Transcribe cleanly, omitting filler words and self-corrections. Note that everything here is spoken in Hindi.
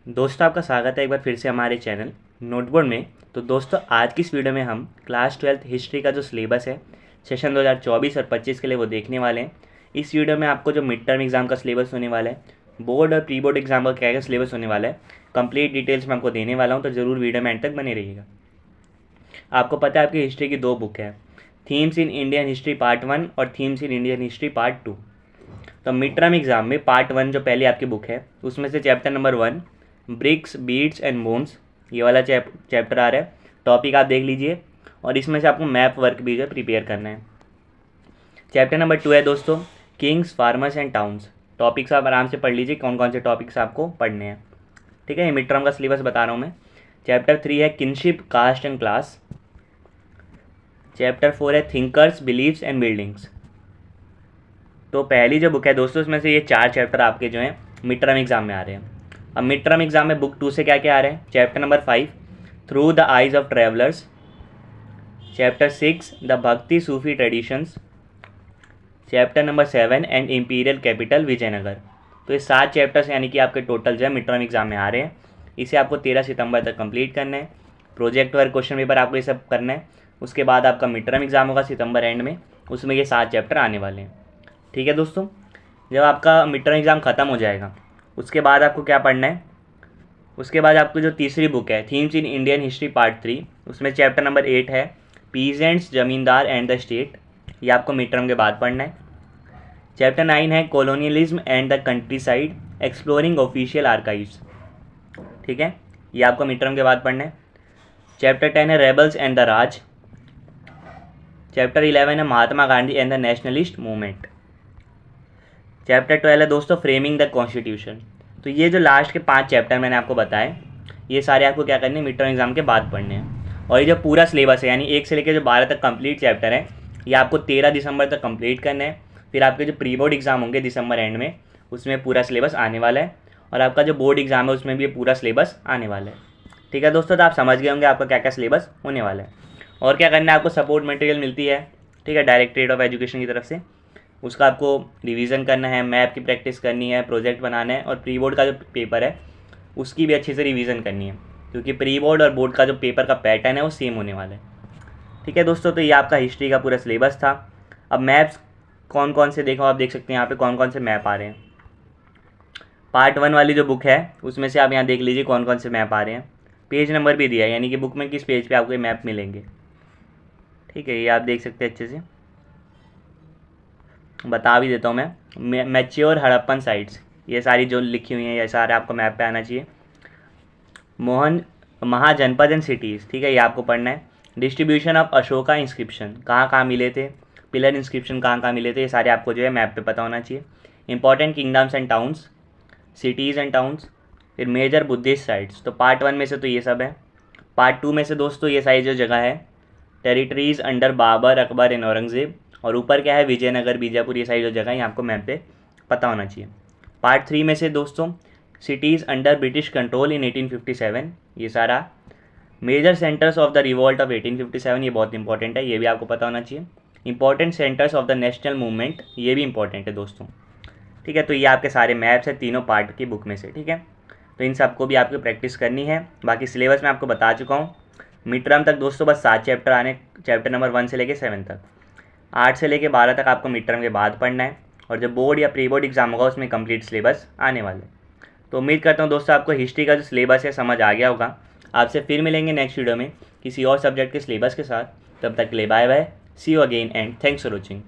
दोस्तों आपका स्वागत है एक बार फिर से हमारे चैनल नोटबोर्ड में। तो दोस्तों आज की इस वीडियो में हम क्लास 12th हिस्ट्री का जो सिलेबस है सेशन 2024 और 25 के लिए वो देखने वाले हैं। इस वीडियो में आपको जो मिड टर्म एग्ज़ाम का सिलेबस होने वाला है, बोर्ड और प्री बोर्ड एग्जाम का क्या क्या सिलेबस होने वाला है, कंप्लीट डिटेल्स मैं आपको देने वाला हूँ। तो ज़रूर वीडियो में एंड तक बने रहिएगा। आपको पता है आपकी हिस्ट्री की दो बुक है, themes in Indian history part 1 और themes in Indian history part 2। तो मिड टर्म एग्जाम में पार्ट 1 जो पहले आपकी बुक है उसमें से chapter number 1 bricks beads and bones ये वाला चैप्टर आ रहा है। टॉपिक आप देख लीजिए और इसमें से आपको मैप वर्क भी जो प्रिपेयर करना है। चैप्टर नंबर 2 है दोस्तों Kings farmers and towns. Topics आप आराम से पढ़ लीजिए कौन कौन से टॉपिक्स आपको पढ़ने हैं। ठीक है, ये मिड टर्म का सिलेबस बता रहा हूँ मैं। चैप्टर 3 है kinship caste and class. Chapter 4 है थिंकर्स बिलीव्स एंड बिल्डिंग्स। तो पहली जो बुक है दोस्तों उसमें से ये 4 चैप्टर आपके जो हैं मिड टर्म एग्जाम में आ रहे हैं। अब मिड टर्म एग्जाम में बुक 2 से क्या क्या आ रहे हैं? Chapter number 5 through the eyes of travellers. Chapter 6 the Bhakti Sufi traditions. Chapter number 7 and imperial capital Vijayanagara. तो ये 7 चैप्टर्स यानी कि आपके टोटल जो है मिड टर्म एग्जाम में आ रहे हैं। इसे आपको 13 सितंबर तक कंप्लीट करना है। प्रोजेक्ट वर्क क्वेश्चन पेपर आपको ये सब करना है। उसके बाद आपका मिड टर्म एग्जाम होगा सितंबर एंड में, उसमें ये 7 चैप्टर आने वाले हैं। ठीक है दोस्तों, जब आपका मिड टर्म एग्ज़ाम ख़त्म हो जाएगा उसके बाद आपको क्या पढ़ना है? उसके बाद आपको जो तीसरी बुक है themes in Indian history part 3, उसमें चैप्टर नंबर 8 है पीजेंट्स जमींदार एंड द स्टेट। ये आपको मिड टर्म के बाद पढ़ना है। चैप्टर 9 है colonialism and the country side exploring official archives. ठीक है, ये आपको मिड टर्म के बाद पढ़ना है। चैप्टर 10 है rebels and the Raj. Chapter 11 है Mahatma Gandhi and the nationalist movement. Chapter 12 है दोस्तों फ्रेमिंग द कॉन्स्टिट्यूशन। तो ये जो लास्ट के 5 चैप्टर मैंने आपको बताए ये सारे आपको क्या करने हैं? मिड टर्म एग्जाम के बाद पढ़ने हैं। और ये जो पूरा सिलेबस है यानी 1 से लेकर जो 12 तक कंप्लीट चैप्टर है ये आपको 13 दिसंबर तक कंप्लीट करना है। फिर आपके जो प्री बोर्ड एग्जाम होंगे दिसंबर एंड में उसमें पूरा सिलेबस आने वाला है और आपका जो बोर्ड एग्जाम है उसमें भी पूरा सिलेबस आने वाला है। ठीक है दोस्तों, तो आप समझ गए होंगे आपका क्या क्या सिलेबस होने वाला है। और क्या करना है, आपको सपोर्ट मटेरियल मिलती है, ठीक है, डायरेक्टरेट ऑफ एजुकेशन की तरफ से। उसका आपको रिवीजन करना है, मैप की प्रैक्टिस करनी है, प्रोजेक्ट बनाना है और प्री बोर्ड का जो पेपर है उसकी भी अच्छे से रिवीजन करनी है, क्योंकि प्री बोर्ड और बोर्ड का जो पेपर का पैटर्न है वो सेम होने वाला है। ठीक है दोस्तों, तो ये आपका हिस्ट्री का पूरा सिलेबस था। अब मैप्स कौन कौन से देखो, आप देख सकते हैं यहाँ पे कौन कौन से मैप आ रहे हैं। पार्ट 1 वाली जो बुक है उसमें से आप यहाँ देख लीजिए कौन कौन से मैप आ रहे हैं। पेज नंबर भी दिया है, यानी कि बुक में किस पेज पे आपको ये मैप मिलेंगे। ठीक है, ये आप देख सकते हैं, अच्छे से बता भी देता हूँ मैं। मैच्योर हड़प्पन साइट्स ये सारी जो लिखी हुई हैं ये सारे आपको मैप पे आना चाहिए। मोहन महाजनपद एंड सिटीज़, ठीक है, ये आपको पढ़ना है। डिस्ट्रीब्यूशन ऑफ अशोका इंस्क्रिप्शन कहाँ कहाँ मिले थे, पिलर इंस्क्रिप्शन कहाँ कहाँ मिले थे, ये सारे आपको जो है मैप पे पता होना चाहिए। Important kingdoms and towns, cities and towns. फिर मेजर बुद्धिस्ट साइट्स, तो पार्ट 1 में से तो ये सब है। पार्ट 2 में से दोस्तों ये सारी जो जगह है territories under Babur Akbar and Aurangzeb, और ऊपर क्या है विजयनगर बीजापुर, ये सारी जो जगह है ये आपको मैप पे पता होना चाहिए। पार्ट 3 में से दोस्तों cities under British control in 1857, ये सारा। Major centres of the revolt of 1857, ये बहुत इंपॉर्टेंट है, ये भी आपको पता होना चाहिए। Important centres of the national movement, ये भी इंपॉर्टेंट है दोस्तों। ठीक है, तो ये आपके सारे मैप्स हैं तीनों पार्ट की बुक में से। ठीक है, तो इन सबको भी आपको प्रैक्टिस करनी है। बाकी सिलेबस मैं आपको बता चुका हूँ। मिड टर्म तक दोस्तों बस 7 चैप्टर आने, चैप्टर नंबर 1 से लेकर 7 तक। 8 से लेकर 12 तक आपको मिड टर्म के बाद पढ़ना है और जब बोर्ड या प्री बोर्ड एग्जाम होगा उसमें कंप्लीट सिलेबस आने वाले। तो उम्मीद करता हूँ दोस्तों आपको हिस्ट्री का जो सिलेबस है समझ आ गया होगा। आपसे फिर मिलेंगे नेक्स्ट वीडियो में किसी और सब्जेक्ट के सिलेबस के साथ। तब तक के लिए bye bye, see you again and thanks for watching.